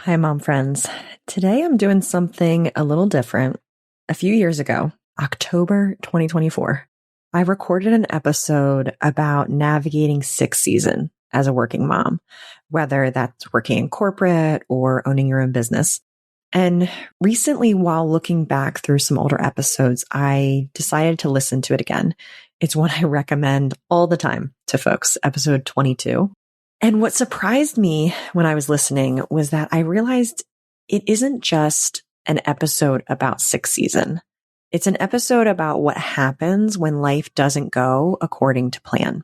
Hi, mom friends. Today I'm doing something a little different. A few years ago, October 2024, I recorded an episode about navigating sick season as a working mom, whether that's working in corporate or owning your own business. And recently, while looking back through some older episodes, I decided to listen to it again. It's one I recommend all the time to folks, episode 22. And what surprised me when I was listening was that I realized it isn't just an episode about sick season. It's an episode about what happens when life doesn't go according to plan.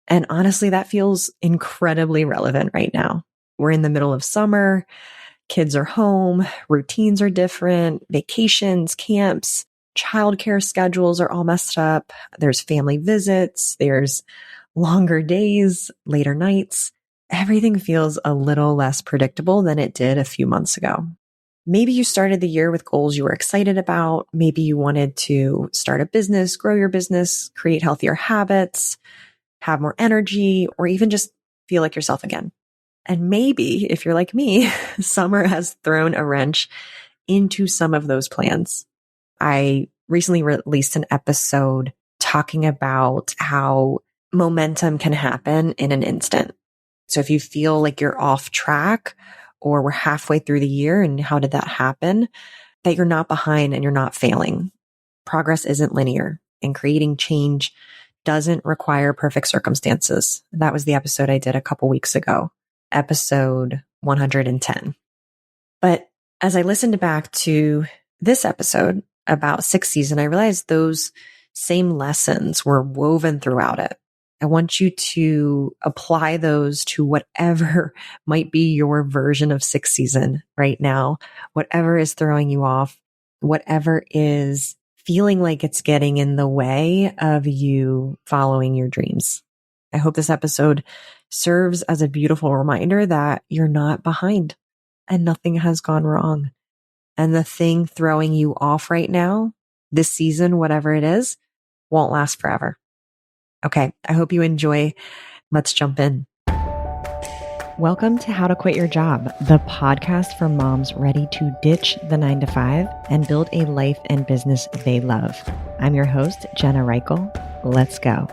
And honestly, that feels incredibly relevant right now. We're in the middle of summer. Kids are home. Routines are different. Vacations, camps, childcare schedules are all messed up. There's family visits. There's longer days, later nights. Everything feels a little less predictable than it did a few months ago. Maybe you started the year with goals you were excited about. Maybe you wanted to start a business, grow your business, create healthier habits, have more energy, or even just feel like yourself again. And maybe, if you're like me, summer has thrown a wrench into some of those plans. I recently released an episode talking about how momentum can happen in an instant. So if you feel like you're off track or we're halfway through the year and how did that happen, that you're not behind and you're not failing. Progress isn't linear, and creating change doesn't require perfect circumstances. That was the episode I did a couple weeks ago, episode 110. But as I listened back to this episode about sick season, I realized those same lessons were woven throughout it. I want you to apply those to whatever might be your version of sick season right now, whatever is throwing you off, whatever is feeling like it's getting in the way of you following your dreams. I hope this episode serves as a beautiful reminder that you're not behind and nothing has gone wrong. And the thing throwing you off right now, this season, whatever it is, won't last forever. Okay, I hope you enjoy. Let's jump in. Welcome to How to Quit Your Job, the podcast for moms ready to ditch the 9-to-5 and build a life and business they love. I'm your host, Jenna Reichel. Let's go.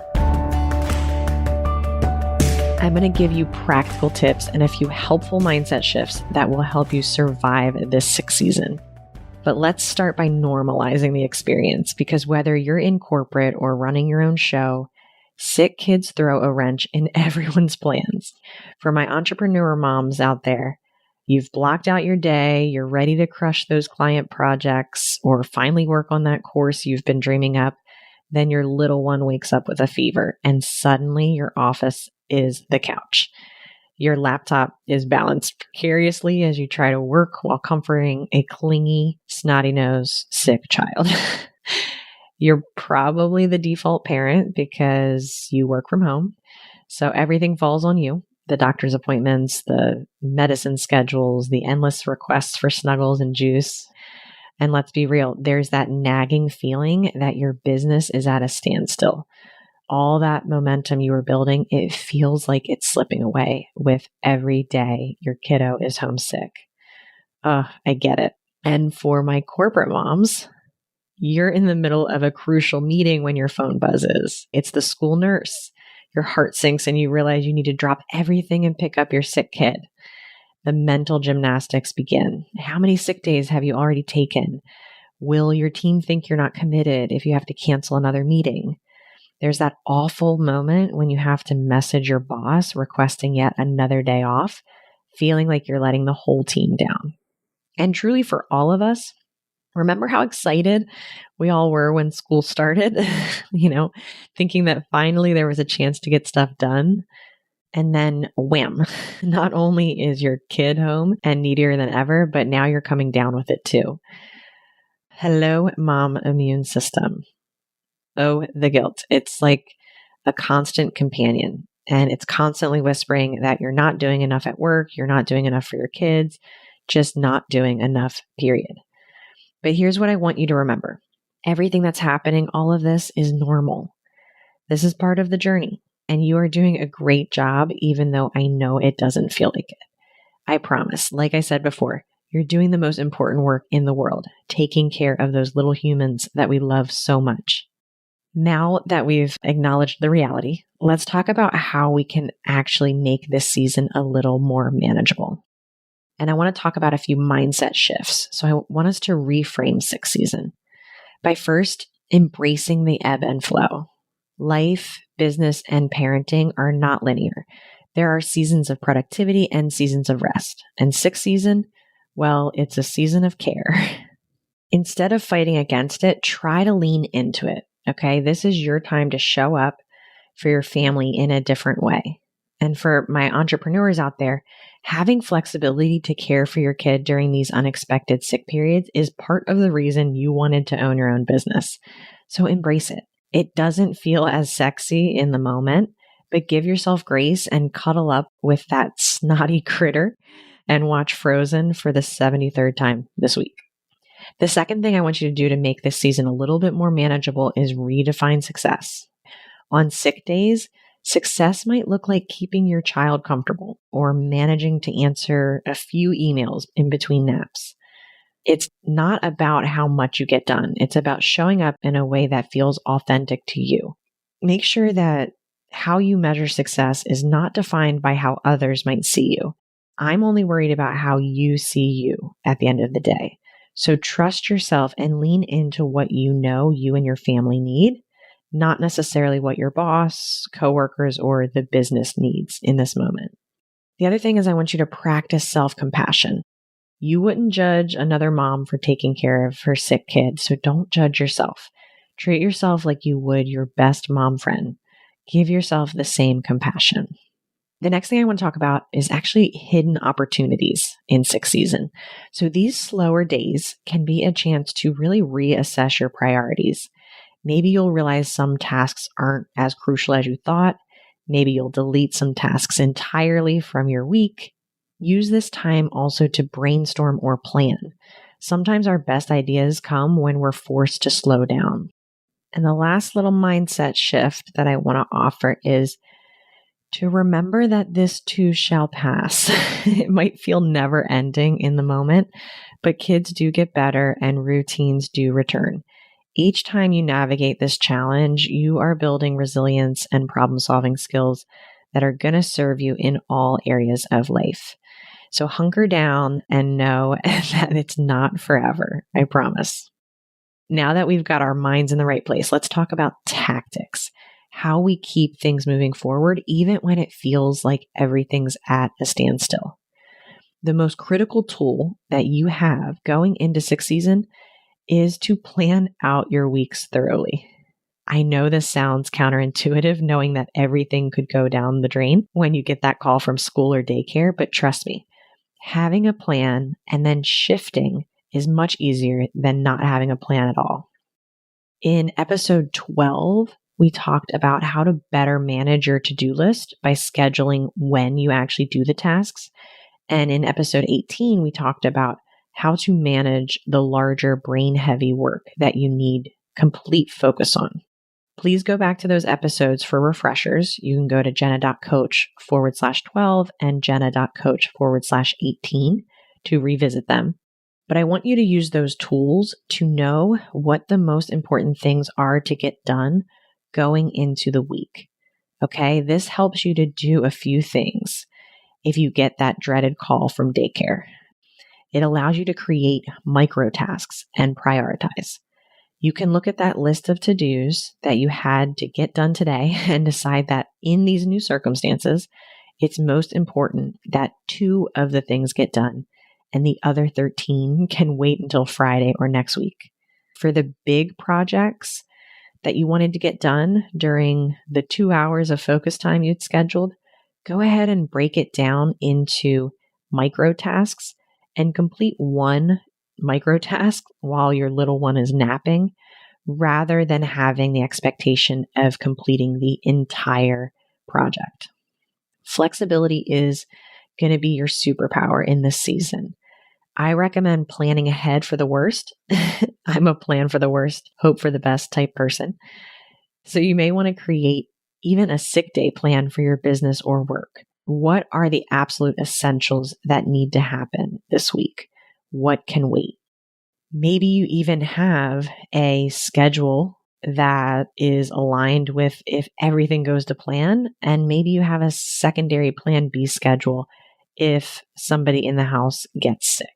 I'm going to give you practical tips and a few helpful mindset shifts that will help you survive this sick season. But let's start by normalizing the experience, because whether you're in corporate or running your own show, sick kids throw a wrench in everyone's plans. For my entrepreneur moms out there, you've blocked out your day, you're ready to crush those client projects or finally work on that course you've been dreaming up. Then your little one wakes up with a fever and suddenly your office is the couch. Your laptop is balanced precariously as you try to work while comforting a clingy, snotty-nosed, sick child. You're probably the default parent because you work from home. So everything falls on you. The doctor's appointments, the medicine schedules, the endless requests for snuggles and juice. And let's be real, there's that nagging feeling that your business is at a standstill. All that momentum you were building, it feels like it's slipping away with every day your kiddo is homesick. I get it. And for my corporate moms, you're in the middle of a crucial meeting when your phone buzzes. It's the school nurse. Your heart sinks and you realize you need to drop everything and pick up your sick kid. The mental gymnastics begin. How many sick days have you already taken? Will your team think you're not committed if you have to cancel another meeting? There's that awful moment when you have to message your boss requesting yet another day off, feeling like you're letting the whole team down. And truly for all of us, remember how excited we all were when school started, thinking that finally there was a chance to get stuff done. And then wham, not only is your kid home and needier than ever, but now you're coming down with it too. Hello, mom immune system. Oh, the guilt. It's like a constant companion, and it's constantly whispering that you're not doing enough at work, you're not doing enough for your kids, just not doing enough, period. But here's what I want you to remember. Everything that's happening, all of this is normal. This is part of the journey, and you are doing a great job, even though I know it doesn't feel like it. I promise, like I said before, you're doing the most important work in the world, taking care of those little humans that we love so much. Now that we've acknowledged the reality, let's talk about how we can actually make this season a little more manageable. And I want to talk about a few mindset shifts. So I want us to reframe sixth season by first embracing the ebb and flow. Life, business, and parenting are not linear. There are seasons of productivity and seasons of rest. And sixth season, well, it's a season of care. Instead of fighting against it, try to lean into it. Okay, this is your time to show up for your family in a different way. And for my entrepreneurs out there, having flexibility to care for your kid during these unexpected sick periods is part of the reason you wanted to own your own business. So embrace it. It doesn't feel as sexy in the moment, but give yourself grace and cuddle up with that snotty critter and watch Frozen for the 73rd time this week. The second thing I want you to do to make this season a little bit more manageable is redefine success. On sick days, success might look like keeping your child comfortable or managing to answer a few emails in between naps. It's not about how much you get done. It's about showing up in a way that feels authentic to you. Make sure that how you measure success is not defined by how others might see you. I'm only worried about how you see you at the end of the day. So trust yourself and lean into what you know you and your family need, not necessarily what your boss, coworkers, or the business needs in this moment. The other thing is I want you to practice self-compassion. You wouldn't judge another mom for taking care of her sick kid, so don't judge yourself. Treat yourself like you would your best mom friend. Give yourself the same compassion. The next thing I want to talk about is actually hidden opportunities in sixth season. So these slower days can be a chance to really reassess your priorities. Maybe you'll realize some tasks aren't as crucial as you thought. Maybe you'll delete some tasks entirely from your week. Use this time also to brainstorm or plan. Sometimes our best ideas come when we're forced to slow down. And the last little mindset shift that I want to offer is to remember that this too shall pass. It might feel never ending in the moment, but kids do get better and routines do return. Each time you navigate this challenge, you are building resilience and problem-solving skills that are going to serve you in all areas of life. So hunker down and know that it's not forever, I promise. Now that we've got our minds in the right place, let's talk about tactics. How we keep things moving forward, even when it feels like everything's at a standstill. The most critical tool that you have going into sixth season is to plan out your weeks thoroughly. I know this sounds counterintuitive, knowing that everything could go down the drain when you get that call from school or daycare, but trust me, having a plan and then shifting is much easier than not having a plan at all. In episode 12, we talked about how to better manage your to-do list by scheduling when you actually do the tasks. And in episode 18, we talked about how to manage the larger brain-heavy work that you need complete focus on. Please go back to those episodes for refreshers. You can go to jenna.coach/12 and jenna.coach/18 to revisit them. But I want you to use those tools to know what the most important things are to get done going into the week. Okay, this helps you to do a few things if you get that dreaded call from daycare. It allows you to create micro tasks and prioritize. You can look at that list of to-dos that you had to get done today and decide that in these new circumstances, it's most important that 2 of the things get done and the other 13 can wait until Friday or next week. For the big projects that you wanted to get done during the 2 hours of focus time you'd scheduled, go ahead and break it down into micro tasks and complete one micro task while your little one is napping, rather than having the expectation of completing the entire project. Flexibility is going to be your superpower in this season. I recommend planning ahead for the worst. I'm a plan for the worst, hope for the best type person. So you may want to create even a sick day plan for your business or work. What are the absolute essentials that need to happen this week? What can wait? Maybe you even have a schedule that is aligned with if everything goes to plan, and maybe you have a secondary plan B schedule if somebody in the house gets sick.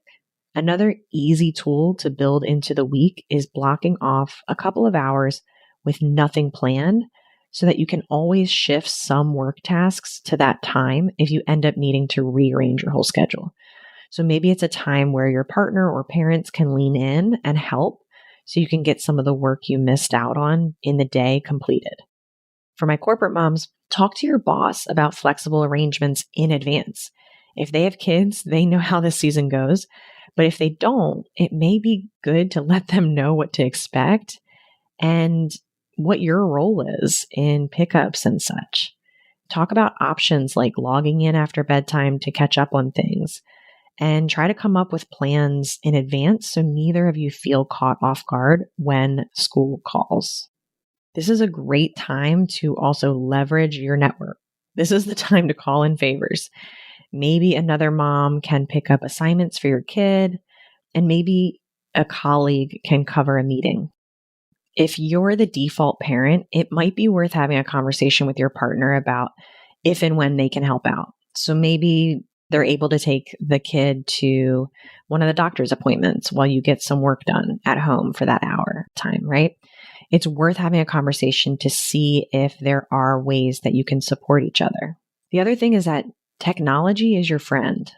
Another easy tool to build into the week is blocking off a couple of hours with nothing planned so that you can always shift some work tasks to that time if you end up needing to rearrange your whole schedule. So maybe it's a time where your partner or parents can lean in and help so you can get some of the work you missed out on in the day completed. For my corporate moms, talk to your boss about flexible arrangements in advance. If they have kids, they know how this season goes. But if they don't, it may be good to let them know what to expect and what your role is in pickups and such. Talk about options like logging in after bedtime to catch up on things, and try to come up with plans in advance so neither of you feel caught off guard when school calls. This is a great time to also leverage your network. This is the time to call in favors. Maybe another mom can pick up assignments for your kid, and maybe a colleague can cover a meeting. If you're the default parent, it might be worth having a conversation with your partner about if and when they can help out. So maybe they're able to take the kid to one of the doctor's appointments while you get some work done at home for that hour time, right? It's worth having a conversation to see if there are ways that you can support each other. The other thing is that technology is your friend.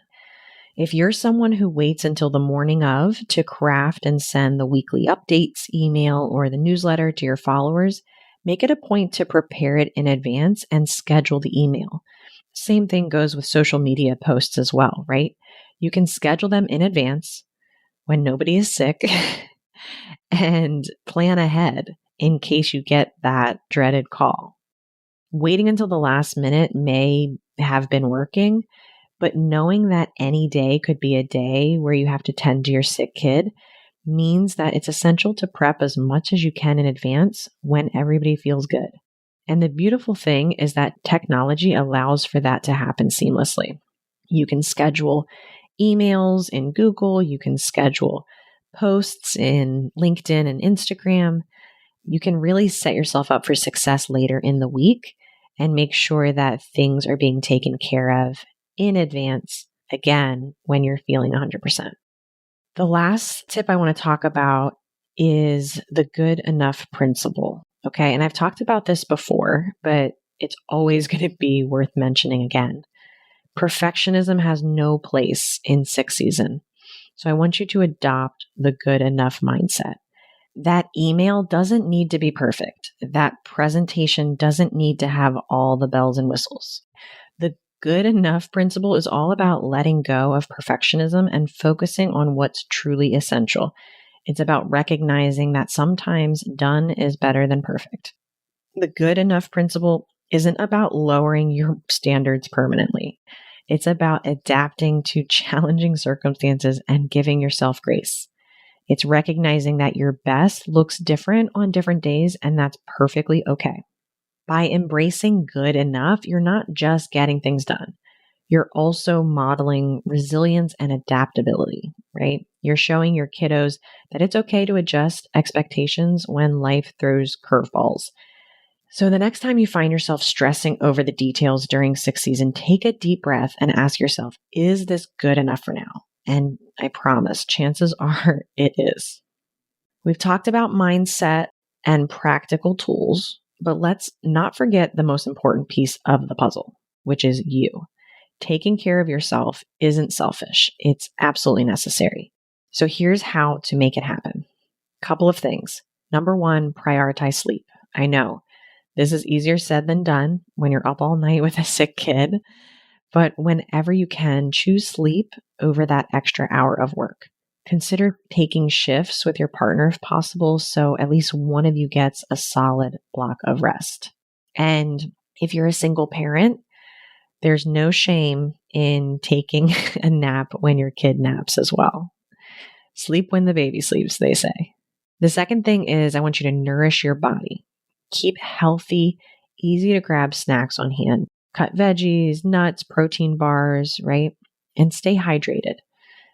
If you're someone who waits until the morning of to craft and send the weekly updates, email, or the newsletter to your followers, make it a point to prepare it in advance and schedule the email. Same thing goes with social media posts as well, right? You can schedule them in advance when nobody is sick and plan ahead in case you get that dreaded call. Waiting until the last minute may have been working, but knowing that any day could be a day where you have to tend to your sick kid means that it's essential to prep as much as you can in advance when everybody feels good. And the beautiful thing is that technology allows for that to happen seamlessly. You can schedule emails in Google, you can schedule posts in LinkedIn and Instagram. You can really set yourself up for success later in the week and make sure that things are being taken care of in advance, again, when you're feeling 100%. The last tip I want to talk about is the good enough principle. Okay. And I've talked about this before, but it's always going to be worth mentioning again. Perfectionism has no place in sick season. So I want you to adopt the good enough mindset. That email doesn't need to be perfect. That presentation doesn't need to have all the bells and whistles. The good enough principle is all about letting go of perfectionism and focusing on what's truly essential. It's about recognizing that sometimes done is better than perfect. The good enough principle isn't about lowering your standards permanently. It's about adapting to challenging circumstances and giving yourself grace. It's recognizing that your best looks different on different days, and that's perfectly okay. By embracing good enough, you're not just getting things done. You're also modeling resilience and adaptability, right? You're showing your kiddos that it's okay to adjust expectations when life throws curveballs. So the next time you find yourself stressing over the details during sick season, take a deep breath and ask yourself, is this good enough for now? And I promise, chances are it is. We've talked about mindset and practical tools, but let's not forget the most important piece of the puzzle, which is you. Taking care of yourself isn't selfish. It's absolutely necessary. So here's how to make it happen. Couple of things. Number one, prioritize sleep. I know this is easier said than done when you're up all night with a sick kid, but whenever you can, choose sleep over that extra hour of work. Consider taking shifts with your partner if possible, so at least one of you gets a solid block of rest. And if you're a single parent, there's no shame in taking a nap when your kid naps as well. Sleep when the baby sleeps, they say. The second thing is I want you to nourish your body. Keep healthy, easy to grab snacks on hand. Cut veggies, nuts, protein bars, right? And stay hydrated.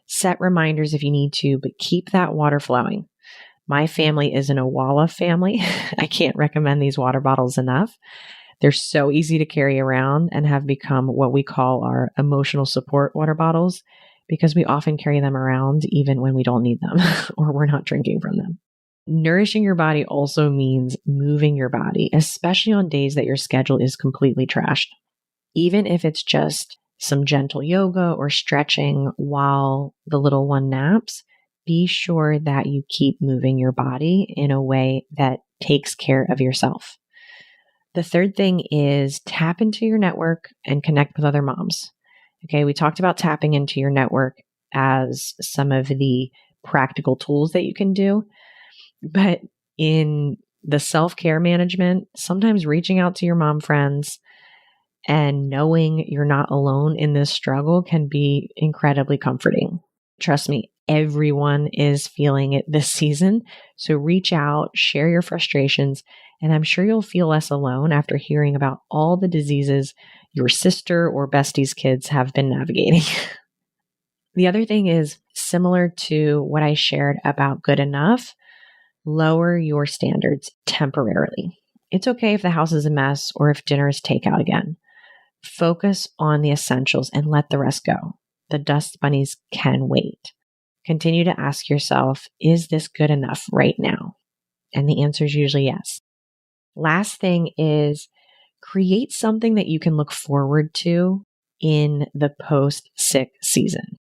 Set reminders if you need to, but keep that water flowing. My family is an Owala family. I can't recommend these water bottles enough. They're so easy to carry around and have become what we call our emotional support water bottles because we often carry them around even when we don't need them or we're not drinking from them. Nourishing your body also means moving your body, especially on days that your schedule is completely trashed. Even if it's just some gentle yoga or stretching while the little one naps, be sure that you keep moving your body in a way that takes care of yourself. The third thing is tap into your network and connect with other moms. Okay, we talked about tapping into your network as some of the practical tools that you can do. But in the self-care management, sometimes reaching out to your mom friends and knowing you're not alone in this struggle can be incredibly comforting. Trust me, everyone is feeling it this season. So reach out, share your frustrations, and I'm sure you'll feel less alone after hearing about all the diseases your sister or bestie's kids have been navigating. The other thing is similar to what I shared about good enough. Lower your standards temporarily. It's okay if the house is a mess or if dinner is takeout again. Focus on the essentials and let the rest go. The dust bunnies can wait. Continue to ask yourself, is this good enough right now? And the answer is usually yes. Last thing is create something that you can look forward to in the post-sick season.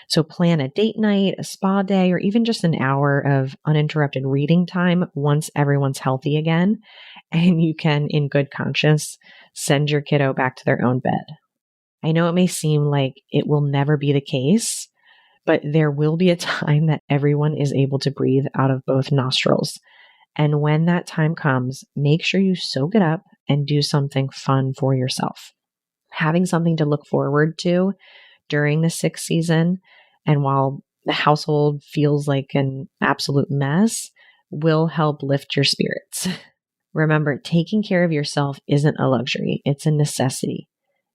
So plan a date night, a spa day, or even just an hour of uninterrupted reading time once everyone's healthy again. And you can, in good conscience, send your kiddo back to their own bed. I know it may seem like it will never be the case, but there will be a time that everyone is able to breathe out of both nostrils. And when that time comes, make sure you soak it up and do something fun for yourself. Having something to look forward to during the sick season, and while the household feels like an absolute mess, will help lift your spirits. Remember, taking care of yourself isn't a luxury, it's a necessity.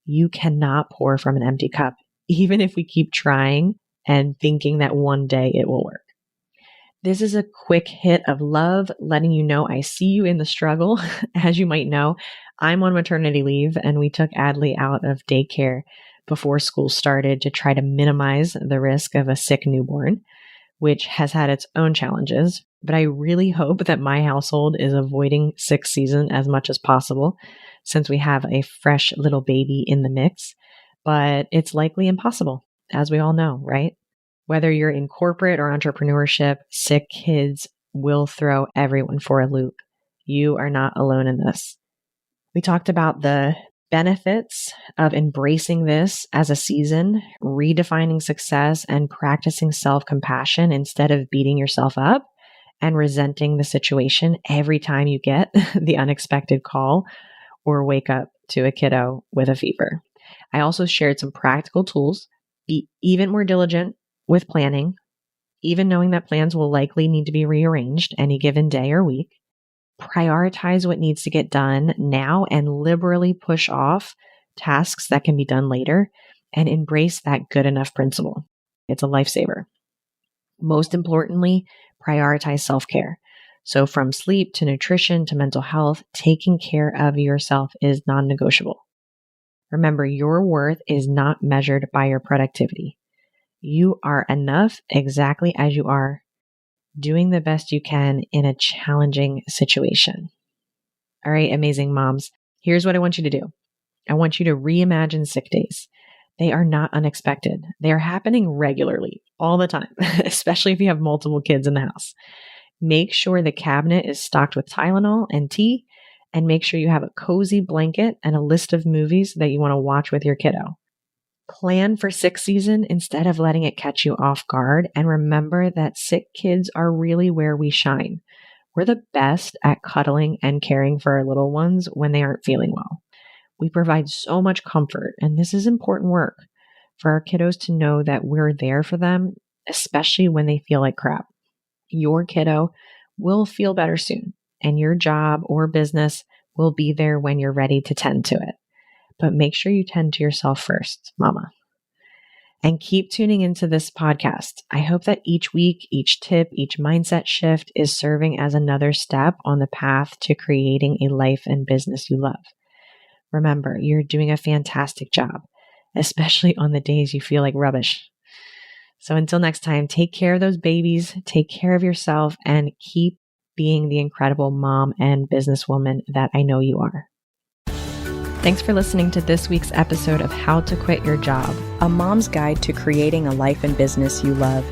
You cannot pour from an empty cup, even if we keep trying and thinking that one day it will work. This is a quick hit of love, letting you know I see you in the struggle. As you might know, I'm on maternity leave and we took Adley out of daycare before school started to try to minimize the risk of a sick newborn, which has had its own challenges. But I really hope that my household is avoiding sick season as much as possible since we have a fresh little baby in the mix. But it's likely impossible, as we all know, right? Whether you're in corporate or entrepreneurship, sick kids will throw everyone for a loop. You are not alone in this. We talked about the benefits of embracing this as a season, redefining success, and practicing self-compassion instead of beating yourself up and resenting the situation every time you get the unexpected call or wake up to a kiddo with a fever. I also shared some practical tools. Be even more diligent with planning, even knowing that plans will likely need to be rearranged any given day or week. Prioritize what needs to get done now and liberally push off tasks that can be done later, and embrace that good enough principle. It's a lifesaver. Most importantly, prioritize self-care. So from sleep to nutrition to mental health, taking care of yourself is non-negotiable. Remember, your worth is not measured by your productivity. You are enough exactly as you are, doing the best you can in a challenging situation. All right, amazing moms. Here's what I want you to do. I want you to reimagine sick days. They are not unexpected. They are happening regularly, all the time, especially if you have multiple kids in the house. Make sure the cabinet is stocked with Tylenol and tea, and make sure you have a cozy blanket and a list of movies that you want to watch with your kiddo. Plan for sick season instead of letting it catch you off guard. And remember that sick kids are really where we shine. We're the best at cuddling and caring for our little ones when they aren't feeling well. We provide so much comfort, and this is important work for our kiddos to know that we're there for them, especially when they feel like crap. Your kiddo will feel better soon, and your job or business will be there when you're ready to tend to it. but make sure you tend to yourself first, mama. And keep tuning into this podcast. I hope that each week, each tip, each mindset shift is serving as another step on the path to creating a life and business you love. Remember, you're doing a fantastic job, especially on the days you feel like rubbish. So until next time, take care of those babies, take care of yourself, and keep being the incredible mom and businesswoman that I know you are. Thanks for listening to this week's episode of How to Quit Your Job, a mom's guide to creating a life and business you love.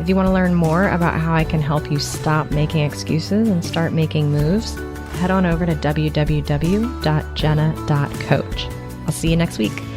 If you want to learn more about how I can help you stop making excuses and start making moves, head on over to www.jenna.coach. I'll see you next week.